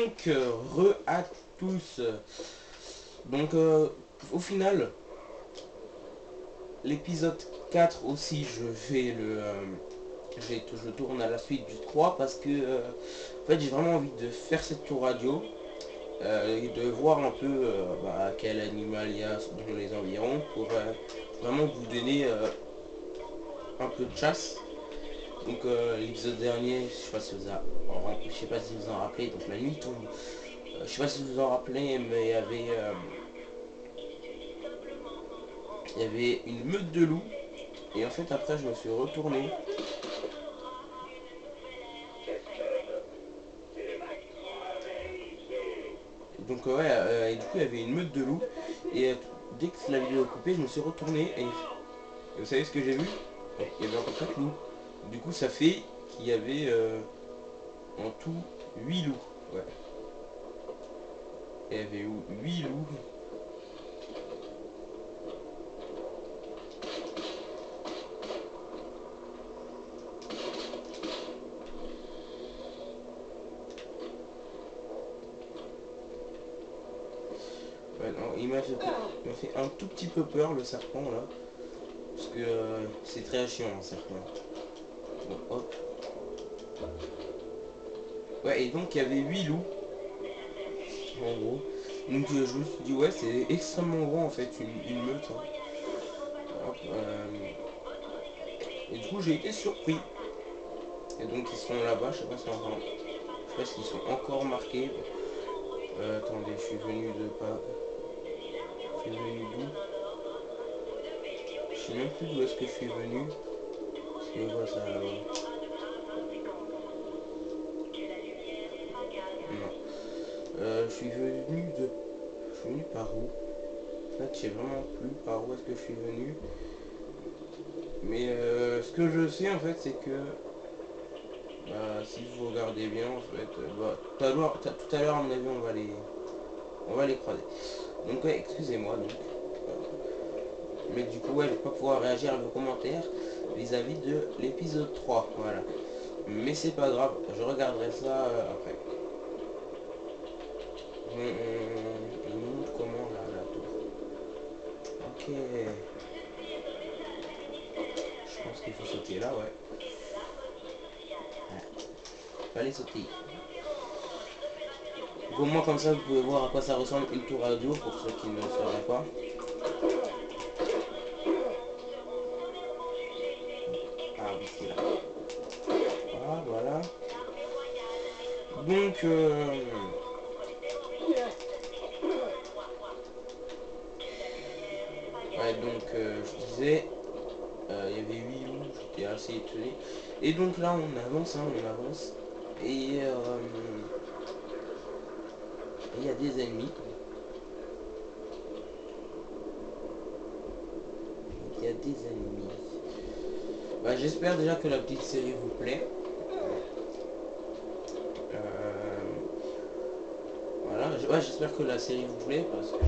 Donc, re à tous. Donc, au final, l'épisode 4 aussi, je tourne à la suite du 3 parce que, en fait, j'ai vraiment envie de faire cette tour radio et de voir un peu quel animal il y a dans les environs pour vraiment vous donner un peu de chasse. Donc, l'épisode dernier, je sais pas si vous en rappelez, donc la nuit tombe. Je sais pas si vous en rappelez, mais il y avait une meute de loups. Et en fait, après, je me suis retourné. Donc, ouais, et du coup, il y avait une meute de loups. Et dès que la vidéo est coupée, je me suis retourné. Et vous savez ce que j'ai vu? Il y avait encore 4 loups. Du coup, ça fait qu'il y avait en tout 8 loups. Ouais. Il y avait 8 loups. Ouais, non, il m'a fait un tout petit peu peur, le serpent, là. Parce que c'est très chiant, un serpent. Bon, hop. Ouais, et donc, il y avait 8 loups, en gros. Donc, je me suis dit, ouais, c'est extrêmement gros, en fait, une meute. Hein. Hop, et du coup, j'ai été surpris. Et donc, ils sont là-bas, je sais pas s'ils sont encore marqués. Attendez, je suis venu de pas... Je suis venu d'où? Je sais même plus d'où est-ce que je suis venu. C'est quoi ça là-bas? Non. Je suis venu de... Je suis venu par où? En fait, je sais vraiment plus par où est-ce que je suis venu. Mais ce que je sais en fait, c'est que si vous regardez bien, en fait, tout à l'heure, à mon avis, on va les croiser. Donc ouais, excusez-moi. Donc, mais du coup, ouais, je vais pas pouvoir réagir à vos commentaires vis-à-vis de l'épisode 3. Voilà. Mais c'est pas grave, je regarderai ça après. On monte comment là, la tour? Ok. Je pense qu'il faut sauter là, ouais. Fallait sauter. Donc, au moins comme ça, vous pouvez voir à quoi ça ressemble une tour radio pour ceux qui ne le sauraient pas. Ah oui, c'est là. Ah, voilà. Donc, ouais, donc je disais, il y avait 8 loups, j'étais assez étonné. Et donc là, on avance, hein, on avance. Et il y a des ennemis. Il y a des ennemis. Bah, j'espère déjà que la petite série vous plaît. Voilà, ouais, j'espère que la série vous plaît parce que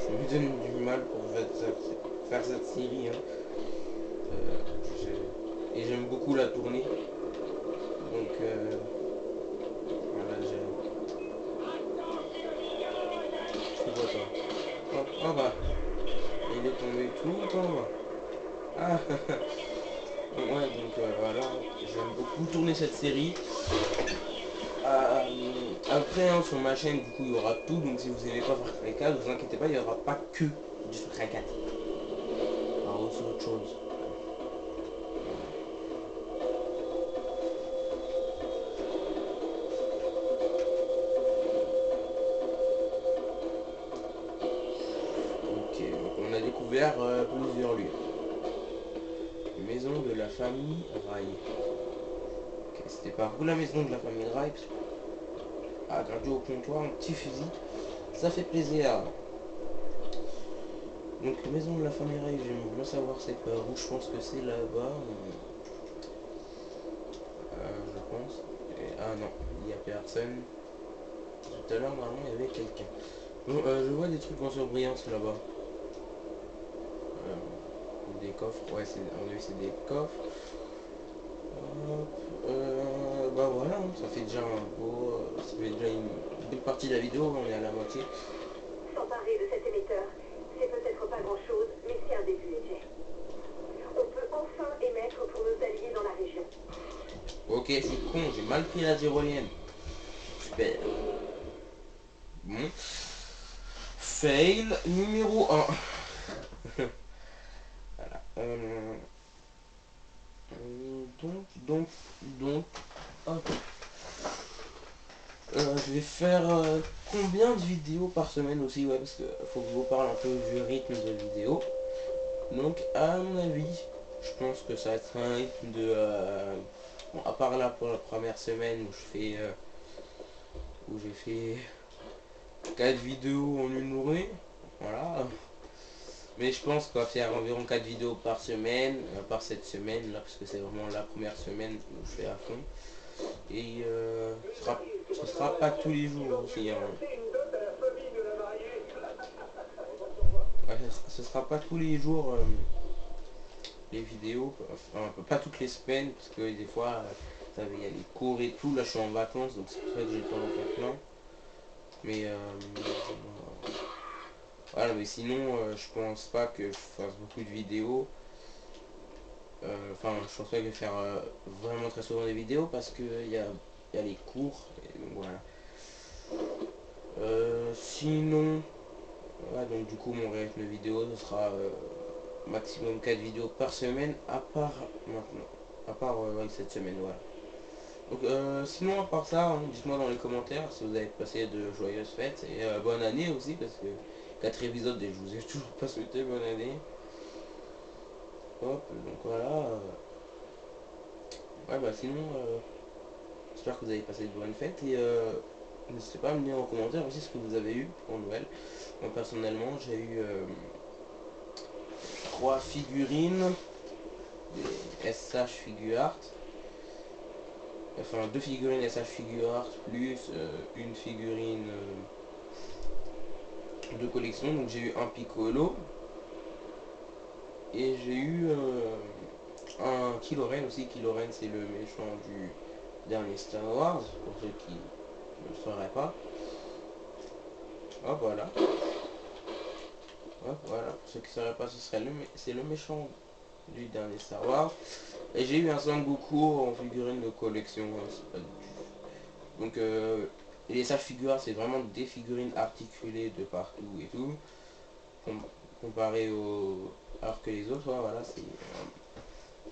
je me donne du mal pour faire cette série. Hein. Et j'aime beaucoup la tourner. Donc voilà, tu vois toi. Hop, en bas. Il est tombé tout en bas. Ah, ouais, donc voilà, j'aime beaucoup tourner cette série. Après, hein, sur ma chaîne, du coup, il y aura tout. Donc, si vous n'aimez pas Far Cry 4, vous inquiétez pas, il n'y aura pas que du Far Cry 4. Il y aura aussi autre chose. Ok, donc on a découvert plusieurs lieux. Maison de la famille Rai. Ok, c'était par où la maison de la famille Rai? Ah, gardé au comptoir, un petit fusil. Ça fait plaisir. Donc, maison de la famille Rai, j'aimerais bien savoir c'est par où. Je pense que c'est là-bas. Je pense. Ah non, il n'y a personne. Tout à l'heure, normalement, il y avait quelqu'un. Bon, je vois des trucs en surbrillance là-bas. Des coffres, ouais, à mon avis, c'est des coffres. Hop, bah voilà, hein, ça fait déjà un beau. Ça fait déjà début de partie de la vidéo, on est à la moitié. S'emparer de cet émetteur, c'est peut-être pas grand-chose, mais c'est un début, Jay. On peut enfin émettre pour nos alliés dans la région. Ok, je suis con, j'ai mal pris la tyrolienne. Super. Bon. Fail numéro 1. Voilà. Donc, hop. Je vais faire combien de vidéos par semaine aussi, ouais, parce que faut que je vous parle un peu du rythme de vidéo. Donc, à mon avis, je pense que ça va être un rythme de... bon, à part là pour la première semaine où où j'ai fait 4 vidéos en une journée. Voilà. Mais je pense qu'on va faire environ 4 vidéos par semaine, par cette semaine là, parce que c'est vraiment la première semaine où je fais à fond. Et ce sera pas tous les jours aussi. Hein. Ouais, ce sera pas tous les jours les vidéos, enfin pas toutes les semaines, parce que des fois, il y a les cours et tout, là je suis en vacances, donc c'est pour ça que j'ai le temps d'en faire plein. Mais voilà, mais sinon, je pense pas que je fasse beaucoup de vidéos. Enfin, je pense pas que je vais faire vraiment très souvent des vidéos parce que il y a les cours, et donc voilà. Sinon, ouais, donc du coup mon rythme vidéo ce sera maximum 4 vidéos par semaine à part maintenant. À part ouais, cette semaine, voilà. Donc sinon à part ça, hein, dites-moi dans les commentaires si vous avez passé de joyeuses fêtes et bonne année aussi parce que 4 épisodes et je vous ai toujours pas souhaité bonne année. Hop, donc voilà. Ouais bah sinon j'espère que vous avez passé de bonnes fêtes et n'hésitez pas à me dire en commentaire aussi ce que vous avez eu pour Noël. Moi personnellement j'ai eu 3 figurines, des SH Figure Art, enfin 2 figurines SH Figure Art plus une figurine de collection. Donc j'ai eu un Piccolo et j'ai eu un Kylo Ren aussi. Kylo Ren c'est le méchant du dernier Star Wars pour ceux qui ne le sauraient pas. Hop voilà. Hop voilà, pour ceux qui ne sauraient pas ce serait c'est le méchant du dernier Star Wars. Et j'ai eu un Son Goku en figurine de collection. C'est pas du tout. Donc les sages figures c'est vraiment des figurines articulées de partout et tout. Comparé au... Alors que les autres, ouais, voilà, c'est...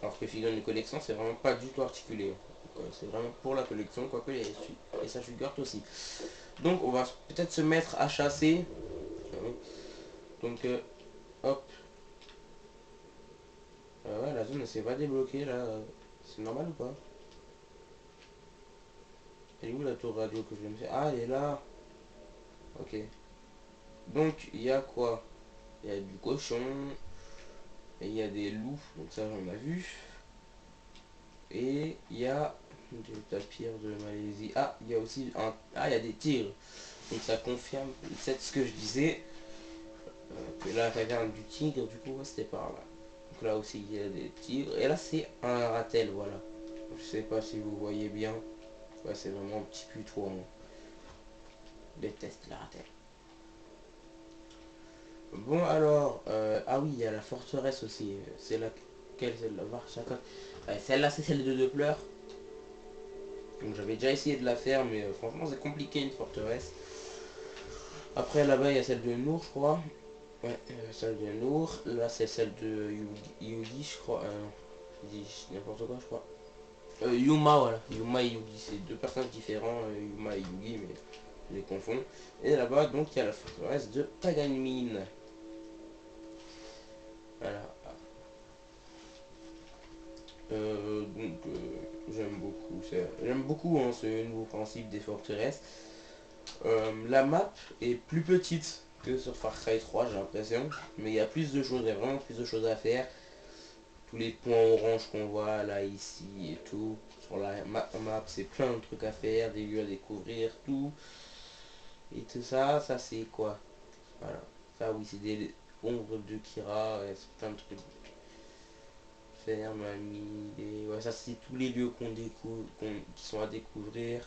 alors que les figurines de collection c'est vraiment pas du tout articulé. C'est vraiment pour la collection, quoique les sages figures aussi. Donc on va peut-être se mettre à chasser. Donc hop. Ouais, la zone ne s'est pas débloquée là. C'est normal ou pas? Elle est où la tour radio que je viens de faire? Ah, elle est là. Ok. Donc, il y a quoi? Il y a du cochon. Et il y a des loups. Donc ça, j'en ai vu. Et il y a du tapir de Malaisie. Ah, il y a aussi un... Ah, il y a des tigres. Donc ça confirme peut-être ce que je disais. Que la caverne du tigre, du coup, ouais, c'était par là. Donc là aussi, il y a des tigres. Et là, c'est un ratel, voilà. Je sais pas si vous voyez bien. Ouais, c'est vraiment un petit putois. Je déteste la ratel. Bon alors, ah oui, il y a la forteresse aussi. C'est laquelle celle-là? Varchaka. Celle-là, c'est celle de deux pleurs. Donc j'avais déjà essayé de la faire, mais franchement, c'est compliqué une forteresse. Après, là-bas, il y a celle de Nour, je crois. Ouais, celle de Nour. Là, c'est celle de Yugi, je crois. Je dis n'importe quoi, je crois. Yuma, voilà. Yuma et Yugi, c'est deux personnages différents, Yuma et Yugi, mais je les confonds. Et là-bas, donc, il y a la forteresse de Taganmin. Voilà. J'aime beaucoup hein, ce nouveau principe des forteresses. La map est plus petite que sur Far Cry 3 j'ai l'impression, mais il y a plus de choses, il y a vraiment plus de choses à faire. Tous les points orange qu'on voit là, ici et tout, sur la map c'est plein de trucs à faire, des lieux à découvrir, tout. Et tout ça, ça c'est quoi? Voilà, ça oui c'est des ombres de Kira, ouais, c'est plein de trucs. Ferme, ami, ouais, ça c'est tous les lieux qu'on découvre, qui sont à découvrir.